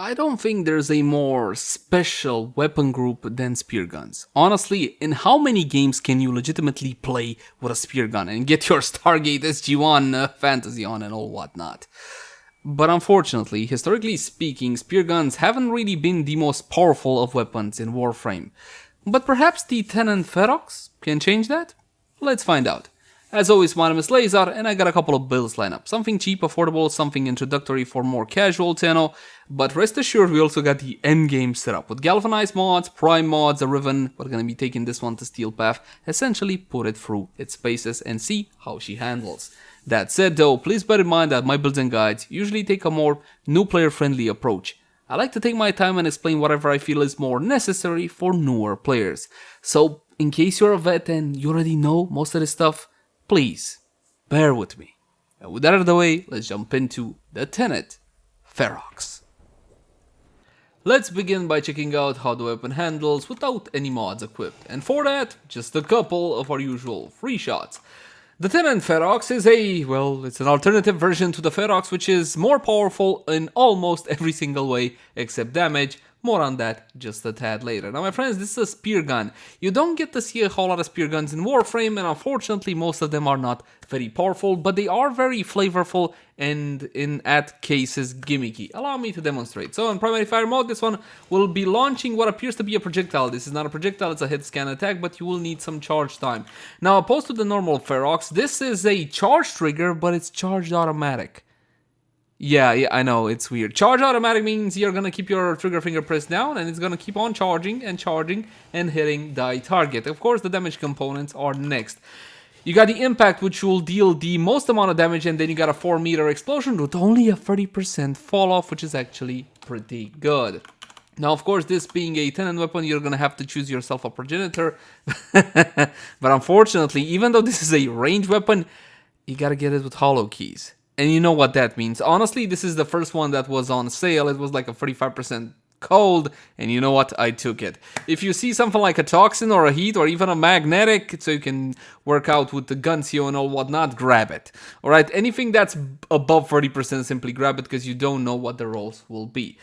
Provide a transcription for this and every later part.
I don't think there's a more special weapon group than spear guns. Honestly, in how many games can you legitimately play with a spear gun and get your Stargate SG-1 fantasy on and all whatnot? But unfortunately, historically speaking, spear guns haven't really been the most powerful of weapons in Warframe. But perhaps the Tenet Ferrox can change that? Let's find out. As always, my name is Leyzar, and I got a couple of builds lined up. Something cheap, affordable, something introductory for more casual Tenno, but rest assured we also got the endgame setup. With galvanized mods, prime mods, a Riven, we're gonna be taking this one to Steel Path, essentially put it through its paces and see how she handles. That said though, please bear in mind that my builds and guides usually take a more new player friendly approach. I like to take my time and explain whatever I feel is more necessary for newer players. So, in case you're a vet and you already know most of this stuff, please, bear with me. And with that out of the way, let's jump into the Tenet Ferrox. Let's begin by checking out how the weapon handles without any mods equipped. And for that, just a couple of our usual free shots. The Tenet Ferrox is it's an alternative version to the Ferrox, which is more powerful in almost every single way except damage. More on that just a tad later. Now my friends, this is a spear gun. You don't get to see a whole lot of spear guns in Warframe, and unfortunately most of them are not very powerful, but they are very flavorful and in at cases gimmicky. Allow me to demonstrate. So in primary fire mode, this one will be launching what appears to be a projectile. This is not a projectile, it's a hit scan attack, but you will need some charge time. Now opposed to the normal Ferrox, this is a charge trigger, but it's charged automatic. Yeah, I know, it's weird. Charge automatic means you're gonna keep your trigger finger pressed down and it's gonna keep on charging and hitting the target. Of course, the damage components are next. You got the impact, which will deal the most amount of damage, and then you got a 4-meter explosion with only a 30% fall off, which is actually pretty good. Now, of course, this being a Tenet weapon, you're gonna have to choose yourself a Progenitor. But unfortunately, even though this is a range weapon, you gotta get it with hollow keys. And you know what that means. Honestly, this is the first one that was on sale. It was like a 35% cold, and you know what? I took it. If you see something like a Toxin or a Heat or even a Magnetic, so you can work out with the Guncio and all whatnot, grab it. Alright, anything that's above 30%, simply grab it because you don't know what the rolls will be.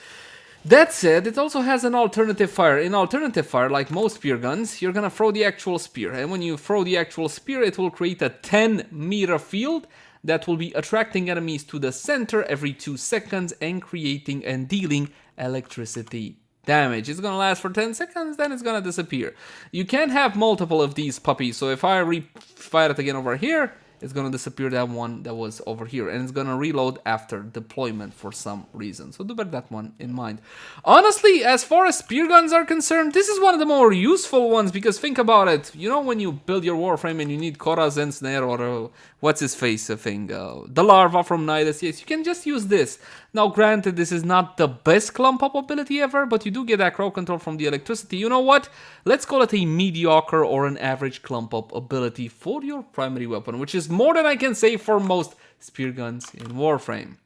That said, it also has an alternative fire. In alternative fire, like most spear guns, you're gonna throw the actual spear. And when you throw the actual spear, it will create a 10-meter field that will be attracting enemies to the center every 2 seconds and creating and dealing electricity damage. It's gonna last for 10 seconds, then it's gonna disappear. You can't have multiple of these puppies, so if I fire it again over here, it's gonna disappear that one that was over here, and it's gonna reload after deployment for some reason. So do bear that one in mind. Honestly, as far as spear guns are concerned, this is one of the more useful ones, because think about it. You know when you build your Warframe and you need Korra's Snare or what's his face thing, the larva from Nidus, yes, you can just use this. Now granted, this is not the best clump up ability ever, but you do get that crowd control from the electricity. You know what? Let's call it a mediocre or an average clump up ability for your primary weapon, which is more than I can say for most spear guns in Warframe.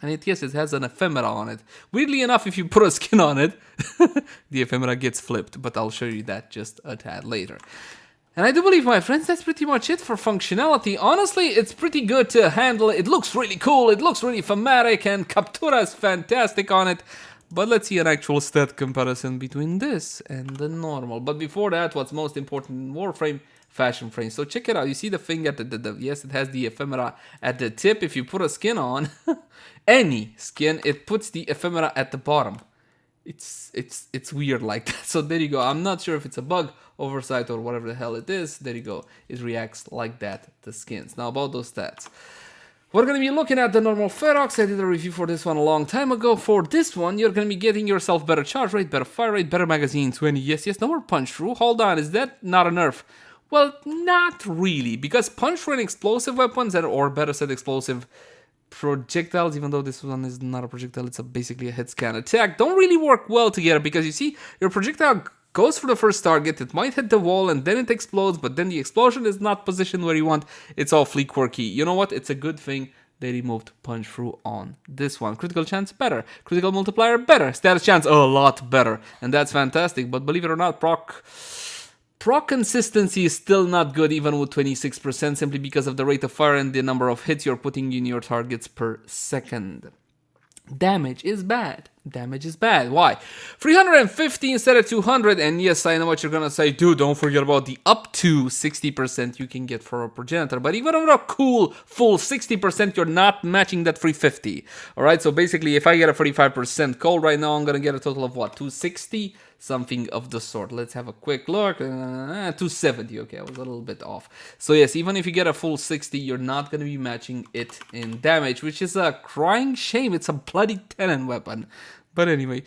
And yes, it has an ephemera on it. Weirdly enough, if you put a skin on it, the ephemera gets flipped, but I'll show you that just a tad later. And I do believe, my friends, that's pretty much it for functionality. Honestly, it's pretty good to handle. It looks really cool, it looks really thematic, and Captura is fantastic on it. But let's see an actual stat comparison between this and the normal. But before that, what's most important in Warframe? Fashion frame. So check it out. You see the thing at yes, it has the ephemera at the tip. If you put a skin on, any skin, it puts the ephemera at the bottom. It's weird like that. So there you go. I'm not sure if it's a bug, oversight, or whatever the hell it is. There you go. It reacts like that to skins. Now about those stats. We're going to be looking at the normal Ferrox. I did a review for this one a long time ago. For this one, you're going to be getting yourself better charge rate, better fire rate, better magazine 20. Yes, no more punch through. Hold on, is that not a nerf? Well, not really, because punch through and explosive weapons, or better said, explosive projectiles, even though this one is not a projectile, it's basically a hit scan attack, don't really work well together, because you see, your projectile goes for the first target, it might hit the wall, and then it explodes, but then the explosion is not positioned where you want. It's awfully quirky. You know what? It's a good thing they removed punch through on this one. Critical chance, better. Critical multiplier, better. Status chance, a lot better. And that's fantastic, but believe it or not, proc consistency is still not good, even with 26%, simply because of the rate of fire and the number of hits you're putting in your targets per second. Damage is bad. damage is bad. Why? 350 instead of 200, and yes, I know what you're gonna say, dude, don't forget about the up to 60% you can get for a Progenitor, but even with a cool full 60%, you're not matching that 350, alright? So basically, if I get a 45% cold right now, I'm gonna get a total of what, 260? Something of the sort. Let's have a quick look. 270, okay, I was a little bit off. So yes, even if you get a full 60, you're not gonna be matching it in damage, which is a crying shame. It's a bloody Tenet weapon. But anyway,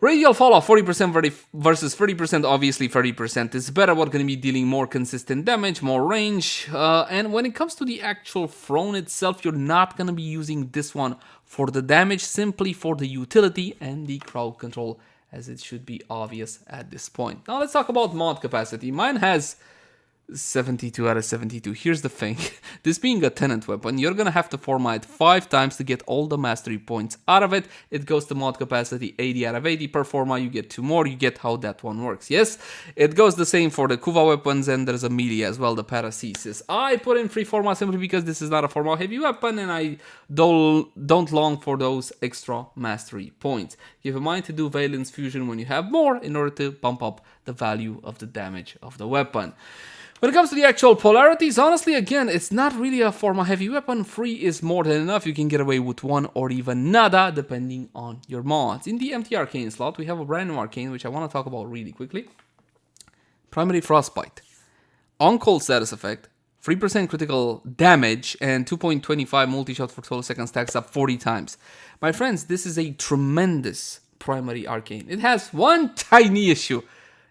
radial falloff 40% versus 30%. Obviously 30% is better. We're going to be dealing more consistent damage, more range. And when it comes to the actual throne itself, you're not going to be using this one for the damage, simply for the utility and the crowd control, as it should be obvious at this point. Now let's talk about mod capacity. Mine has 72 out of 72. Here's the thing. This being a Tenet weapon, you're gonna have to format 5 times to get all the mastery points out of it. It goes to mod capacity 80 out of 80 per forma. You get 2 more. You get how that one works. Yes, it goes the same for the Kuva weapons, and there's a melee as well, the Paracesis. I put in 3 forma simply because this is not a formal heavy weapon, and I don't long for those extra mastery points. Keep in mind to do Valence Fusion when you have more in order to bump up the value of the damage of the weapon. When it comes to the actual polarities, honestly, again, it's not really a forma heavy weapon. 3 is more than enough. You can get away with 1 or even nada, depending on your mods. In the empty arcane slot, we have a brand new arcane, which I want to talk about really quickly. Primary Frostbite. On cold status effect, 3% critical damage, and 2.25 multi-shot for 12 seconds stacks up 40 times. My friends, this is a tremendous primary arcane. It has one tiny issue.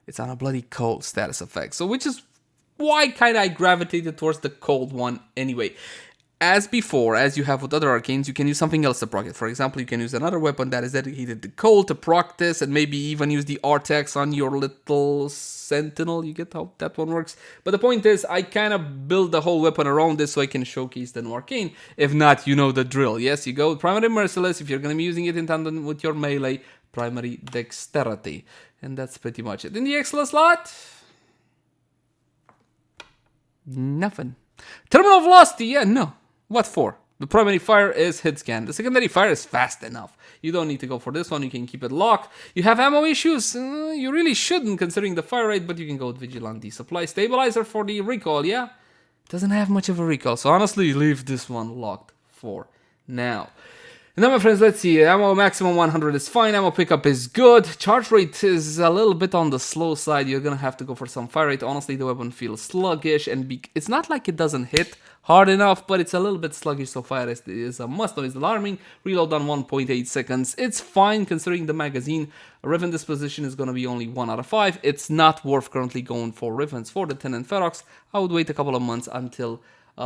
It's on a bloody cold status effect, so which is why kind of I gravitated towards the cold one anyway. As before, as you have with other arcanes, you can use something else to proc it. For example, you can use another weapon that is dedicated to cold to proc this, and maybe even use the Artex on your little Sentinel. You get how that one works? But the point is, I kind of build the whole weapon around this so I can showcase the new arcane. If not, you know the drill. Yes, you go with Primary Merciless if you're going to be using it in tandem with your melee, Primary Dexterity. And that's pretty much it. In the excellent slot, nothing. Terminal Velocity, yeah, no. What for? The primary fire is hit scan. The secondary fire is fast enough. You don't need to go for this one. You can keep it locked. You have ammo issues? You really shouldn't considering the fire rate, but you can go with Vigilante. Supply stabilizer for the recoil, yeah? Doesn't have much of a recoil, so honestly, leave this one locked for now. And now, my friends, let's see. Ammo maximum 100 is fine. Ammo pickup is good. Charge rate is a little bit on the slow side. You're gonna have to go for some fire rate. Honestly, the weapon feels sluggish, and it's not like it doesn't hit hard enough, but it's a little bit sluggish, so fire rate is a must. It's alarming. Reload on 1.8 seconds. It's fine considering the magazine. Riven disposition is gonna be only 1 out of 5. It's not worth currently going for Rivens for the Tenet Ferrox. I would wait a couple of months until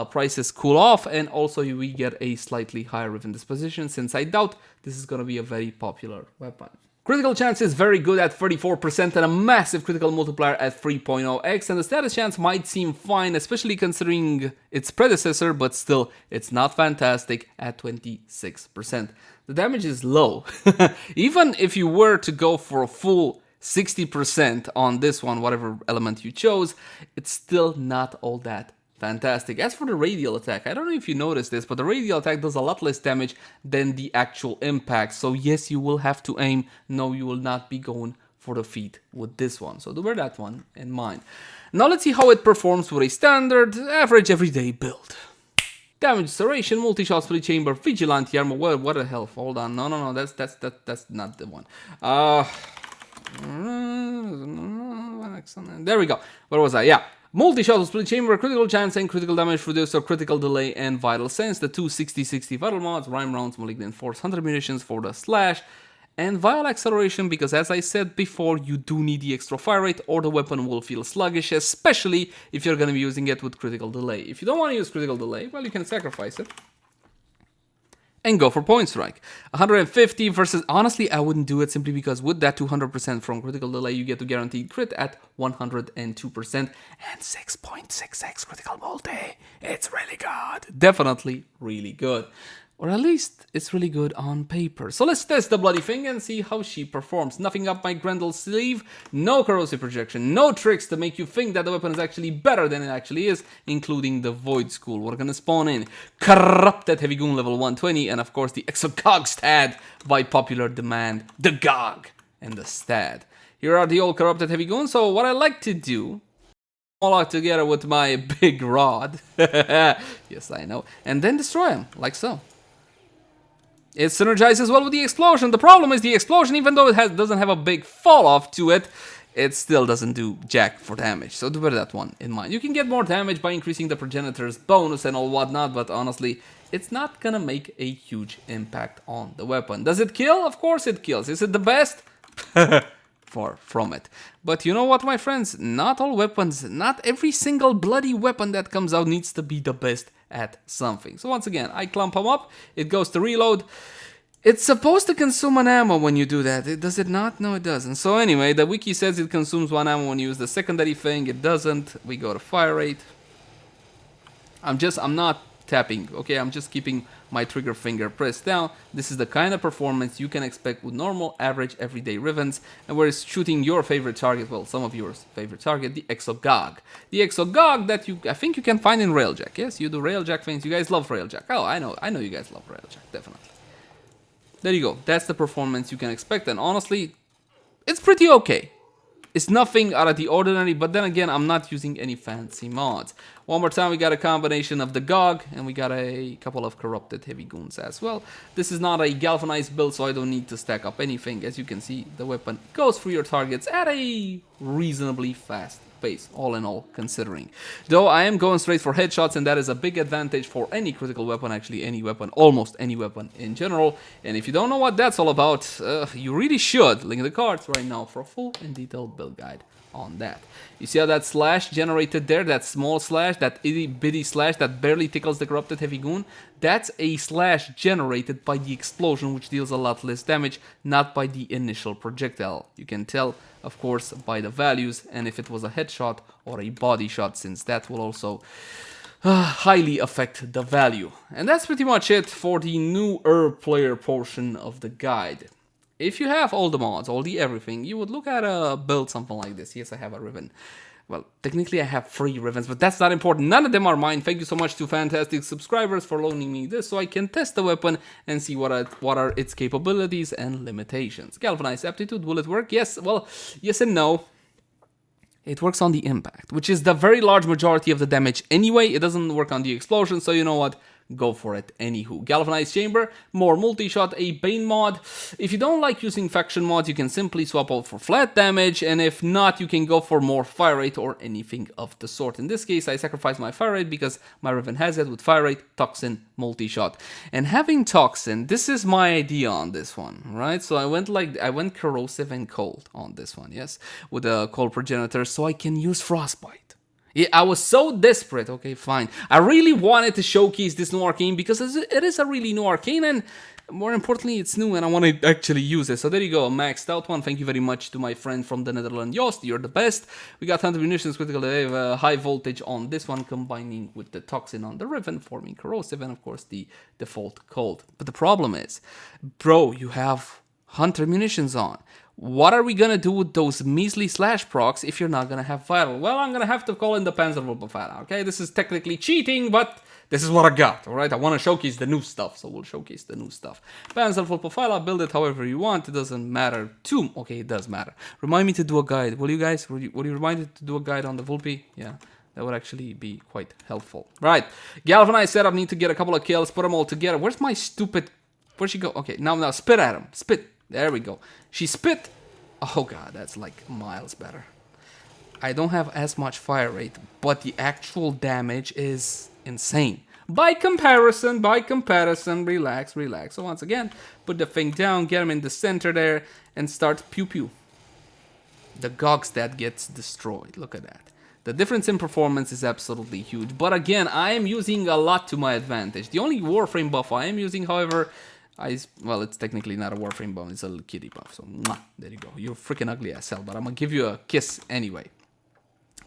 prices cool off, and also we get a slightly higher Riven disposition, since I doubt this is going to be a very popular weapon. Critical chance is very good at 34% and a massive critical multiplier at 3.0x, and the status chance might seem fine, especially considering its predecessor, but still, it's not fantastic at 26%. The damage is low. Even if you were to go for a full 60% on this one, whatever element you chose, it's still not all that fantastic. As for the radial attack, I don't know if you noticed this, but the radial attack does a lot less damage than the actual impact. So yes, you will have to aim. No, you will not be going for the feet with this one. So do bear that one in mind. Now let's see how it performs with a standard, average, everyday build. Damage acceleration, multi-shot split chamber, vigilante armor. What the hell? Hold on. No. That's not the one. There we go. Where was I? Yeah. Multi-shot split chamber, critical chance and critical damage reducer, critical delay and vital sense. The two 60-60 vital mods, rhyme rounds, malignant force, 100 munitions for the slash, and vial acceleration, because as I said before, you do need the extra fire rate or the weapon will feel sluggish, especially if you're going to be using it with critical delay. If you don't want to use critical delay, well, you can sacrifice it and go for point strike. 150 versus, honestly, I wouldn't do it simply because with that 200% from critical delay, you get to guaranteed crit at 102% and 6.6x critical multi. It's really good. Definitely really good. Or at least it's really good on paper. So let's test the bloody thing and see how she performs. Nothing up my Grendel's sleeve, no corrosive projection, no tricks to make you think that the weapon is actually better than it actually is, including the Void School. We're gonna spawn in Corrupted Heavy Goon level 120, and of course the Exogog stat by popular demand, the Gog and the stat. Here are the old Corrupted Heavy Goons, so what I like to do, all out together with my big rod, yes I know, and then destroy them, like so. It synergizes well with the explosion. The problem is the explosion, even though it doesn't have a big fall off to it, it still doesn't do jack for damage. So do bear that one in mind. You can get more damage by increasing the Progenitor's bonus and all whatnot, but honestly, it's not gonna make a huge impact on the weapon. Does it kill? Of course it kills. Is it the best? Far from it. But you know what, my friends? Not all weapons, not every single bloody weapon that comes out needs to be the best at something. So once again, I clump them up, it goes to reload. It's supposed to consume an ammo when you do that. Does it not? No, it doesn't. So anyway, the wiki says it consumes 1 ammo when you use the secondary thing. It doesn't. We go to fire rate. I'm not tapping, okay? I'm just keeping my trigger finger pressed down. This is the kind of performance you can expect with normal, average, everyday Rivens, and where it's shooting your favorite target, well, some of your favorite target, the Exogog. The Exogog that I think you can find in Railjack. Yes, you do Railjack things. You guys love Railjack. Oh, I know you guys love Railjack, definitely. There you go. That's the performance you can expect, and honestly, it's pretty okay. It's nothing out of the ordinary, but then again, I'm not using any fancy mods. One more time, we got a combination of the GOG, and we got a couple of Corrupted Heavy Goons as well. This is not a galvanized build, so I don't need to stack up anything. As you can see, the weapon goes through your targets at a reasonably fast pace, all in all, considering. Though I am going straight for headshots, and that is a big advantage for any critical weapon, actually any weapon, almost any weapon in general. And if you don't know what that's all about, you really should. Link in the cards right now for a full and detailed build guide on that. You see how that slash generated there, that small slash, that itty bitty slash that barely tickles the Corrupted Heavy Goon? That's a slash generated by the explosion, which deals a lot less damage, not by the initial projectile. You can tell, of course, by the values, and if it was a headshot or a body shot, since that will also highly affect the value. And that's pretty much it for the newer player portion of the guide. If you have all the mods, all the everything, you would look at a build something like this. Yes, I have a Riven. Well, technically I have 3 Rivens, but that's not important. None of them are mine. Thank you so much to fantastic subscribers for loaning me this so I can test the weapon and see what are its capabilities and limitations. Galvanized aptitude, will it work? Yes, well, yes and no. It works on the impact, which is the very large majority of the damage anyway. It doesn't work on the explosion, so you know what? Go for it anywho. Galvanized chamber, more multi-shot, a Bane mod. If you don't like using faction mods, you can simply swap out for flat damage, and if not, you can go for more fire rate or anything of the sort. In this case, I sacrifice my fire rate because my Riven has it with fire rate, Toxin, multi-shot. And having Toxin, this is my idea on this one, right? So I went corrosive and cold on this one, yes, with a cold Progenitor, so I can use Frostbite. Yeah, I was so desperate. Okay, fine. I really wanted to showcase this new arcane because it is a really new arcane, and more importantly, it's new and I want to actually use it. So there you go, a maxed out one. Thank you very much to my friend from the Netherlands, Joost. You're the best. We got 100 munitions, critical high voltage on this one, combining with the Toxin on the Riven, forming corrosive, and of course the default cold. But the problem is, bro, you have 100 munitions on. What are we gonna do with those measly slash procs if you're not gonna have vital? Well, I'm gonna have to call in the Panzerwurfpfeiler, okay? This is technically cheating, but this is what I got, alright? I wanna showcase the new stuff, so we'll showcase the new stuff. Panzerwurfpfeiler, build it however you want, it doesn't matter too. Okay, it does matter. Remind me to do a guide, will you guys? Will you remind me to do a guide on the Vulpi? Yeah, that would actually be quite helpful. Right, galvanized setup, need to get a couple of kills, put them all together. Where's my stupid... Where'd she go? Okay, now spit at him, spit. There we go. She spit. Oh god, that's like miles better. I don't have as much fire rate, but the actual damage is insane. By comparison, relax. So once again, put the thing down, get him in the center there, and start pew pew. The GOG stat gets destroyed. Look at that. The difference in performance is absolutely huge. But again, I am using a lot to my advantage. The only Warframe buff I am using, however... well, it's technically not a Warframe buff, it's a little kitty buff, so mwah, there you go. You're freaking ugly as hell, but I'm gonna give you a kiss anyway.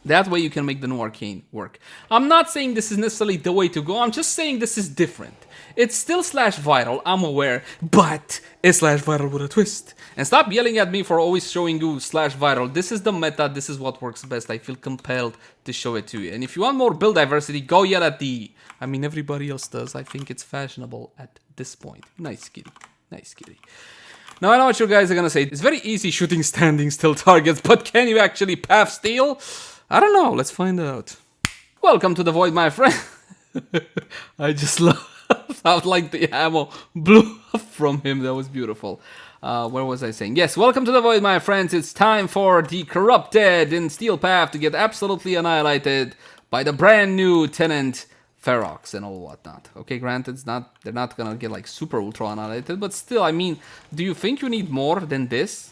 That way you can make the new arcane work. I'm not saying this is necessarily the way to go, I'm just saying this is different. It's still slash viral, I'm aware, but it's slash viral with a twist. And stop yelling at me for always showing you slash viral. This is the meta, this is what works best. I feel compelled to show it to you. And if you want more build diversity, go yell at the... I mean, everybody else does. I think it's fashionable at this point. Nice kitty. Nice kitty. Now, I know what you guys are gonna say. It's very easy shooting standing still targets, but can you actually path steal? I don't know. Let's find out. Welcome to the void, my friend. I just love how like the ammo blew up from him. That was beautiful. Where was I saying? Yes, welcome to the void, my friends. It's time for the corrupted in Steel Path to get absolutely annihilated by the brand new Tenet Ferrox and all whatnot. Okay, granted, it's not, they're not gonna get like super ultra annihilated, but still, I mean, do you think you need more than this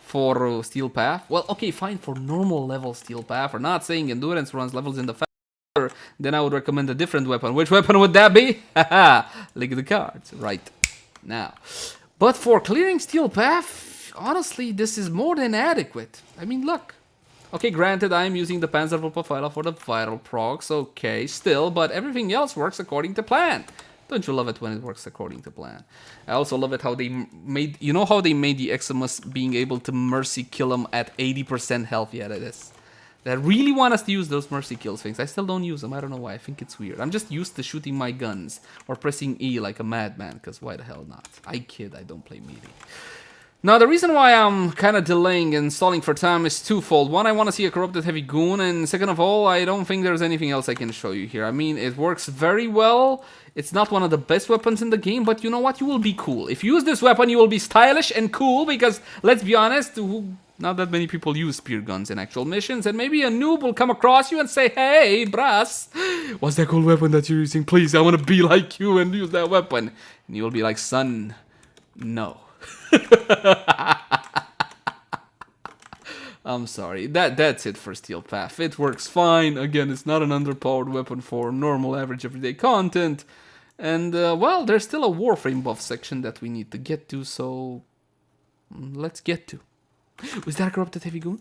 for Steel Path? Well, okay, fine, for normal level Steel Path. We're not saying endurance runs levels in the faster, then I would recommend a different weapon. Which weapon would that be? Haha, look at the cards right now. But for clearing Steel Path, honestly, this is more than adequate. I mean, look. Okay, granted, I am using the Panzerwolf for the viral procs, okay, still, but everything else works according to plan. Don't you love it when it works according to plan? I also love it how they made, you know how they made the Eximus being able to mercy kill him at 80% health? Yeah, that is. They really want us to use those mercy kills things. I still don't use them, I don't know why, I think it's weird. I'm just used to shooting my guns, or pressing E like a madman, because why the hell not? I kid, I don't play melee. Now, the reason why I'm kind of delaying and stalling for time is twofold. One, I want to see a corrupted heavy goon, and second of all, I don't think there's anything else I can show you here. I mean, it works very well. It's not one of the best weapons in the game, but you know what? You will be cool. If you use this weapon, you will be stylish and cool, because, let's be honest, not that many people use spear guns in actual missions, and maybe a noob will come across you and say, hey, brass, what's that cool weapon that you're using? Please, I want to be like you and use that weapon. And you'll be like, son, no. I'm sorry, that's it for Steel Path. It works fine. Again, it's not an underpowered weapon for normal average everyday content. And well, there's still a Warframe buff section that we need to get to, so let's get to. Was that a corrupted heavy goon?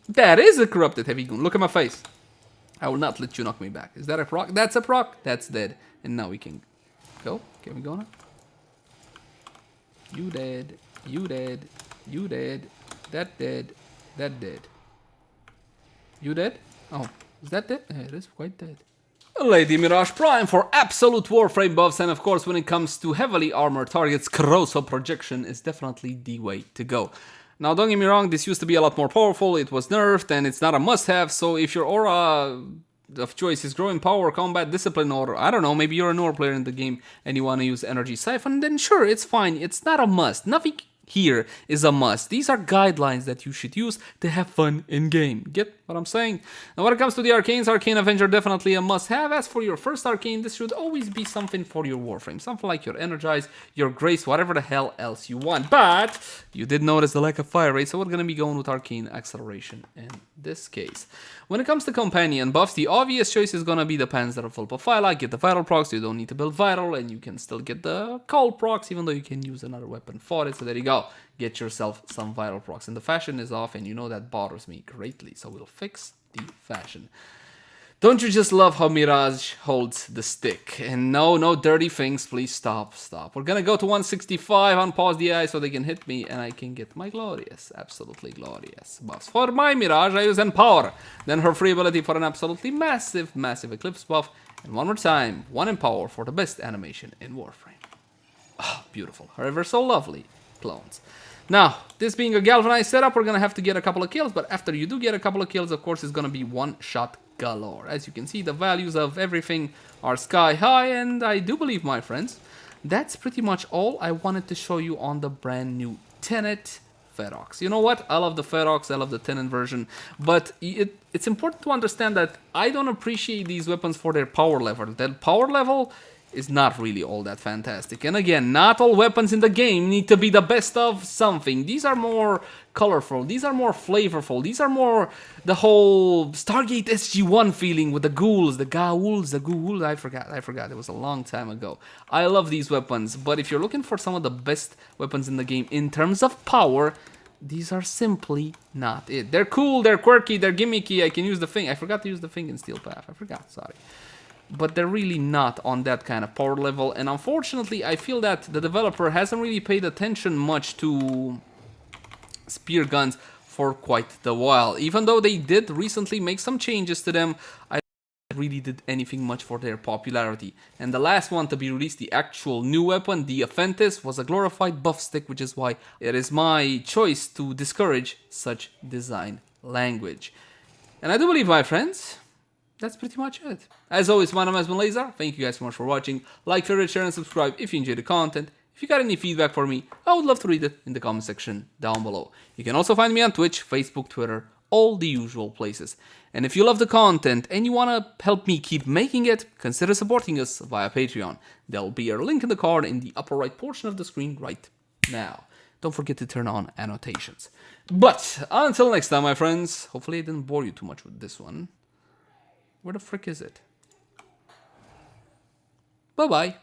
That is a corrupted heavy goon. Look at my face. I will not let you knock me back. Is that a proc? That's a proc. That's dead. And now we can go. Can we go now? You dead, you dead, you dead, that dead, that dead. You dead? Oh, is that dead? Yeah, it is quite dead. Lady Mirage Prime for absolute Warframe buffs, and of course when it comes to heavily armored targets, corrosive projection is definitely the way to go. Now don't get me wrong, this used to be a lot more powerful, it was nerfed, and it's not a must-have, so if your aura of choice is growing power, combat, discipline, or I don't know, maybe you're a newer player in the game and you want to use energy siphon, then sure, it's fine. It's not a must. Nothing here is a must. These are guidelines that you should use to have fun in game. Get what I'm saying? Now when it comes to the arcanes, Arcane Avenger definitely a must-have. As for your first arcane, this should always be something for your Warframe. Something like your Energize, your Grace, whatever the hell else you want. But you did notice the lack of fire rate, so we're gonna be going with Arcane Acceleration in this case. When it comes to companion buffs, the obvious choice is gonna be the Panzerwolf Profile. Get the viral procs, you don't need to build viral, and you can still get the cold procs, even though you can use another weapon for it. So there you go. Get yourself some viral procs. And the fashion is off, and you know that bothers me greatly, so we'll fix the fashion. Don't you just love how Mirage holds the stick? And no dirty things, please stop. We're gonna go to 165, unpause the eye so they can hit me, and I can get my glorious, absolutely glorious buffs. For my Mirage, I use Empower, then her free ability for an absolutely massive Eclipse buff, and one more time, one Empower for the best animation in Warframe. Oh, beautiful. However, so lovely. Clones. Now, this being a galvanized setup, we're gonna have to get a couple of kills, but after you do get a couple of kills, of course, it's gonna be one-shot galore. As you can see, the values of everything are sky high, and I do believe, my friends, that's pretty much all I wanted to show you on the brand new Tenet Ferrox. You know what? I love the Ferrox, I love the Tenet version, but it's important to understand that I don't appreciate these weapons for their power level. That power level is not really all that fantastic. And again, not all weapons in the game need to be the best of something. These are more colorful, these are more flavorful, these are more the whole Stargate SG-1 feeling with the ghouls, the ghouls, I forgot, it was a long time ago. I love these weapons, but if you're looking for some of the best weapons in the game in terms of power, these are simply not it. They're cool, they're quirky, they're gimmicky. I can use the thing. I forgot to use the thing in Steel Path. I forgot, sorry. But they're really not on that kind of power level. And unfortunately, I feel that the developer hasn't really paid attention much to spear guns for quite the while. Even though they did recently make some changes to them, I really did anything much for their popularity. And the last one to be released, the actual new weapon, the Aphentis, was a glorified buff stick, which is why it is my choice to discourage such design language. And I do believe, my friends, that's pretty much it. As always, my name has been Leyzar. Thank you guys so much for watching. Like, favorite, share, and subscribe if you enjoyed the content. If you got any feedback for me, I would love to read it in the comment section down below. You can also find me on Twitch, Facebook, Twitter, all the usual places. And if you love the content and you want to help me keep making it, consider supporting us via Patreon. There will be a link in the card in the upper right portion of the screen right now. Don't forget to turn on annotations. But until next time, my friends, hopefully I didn't bore you too much with this one. Where the frick is it? Bye-bye.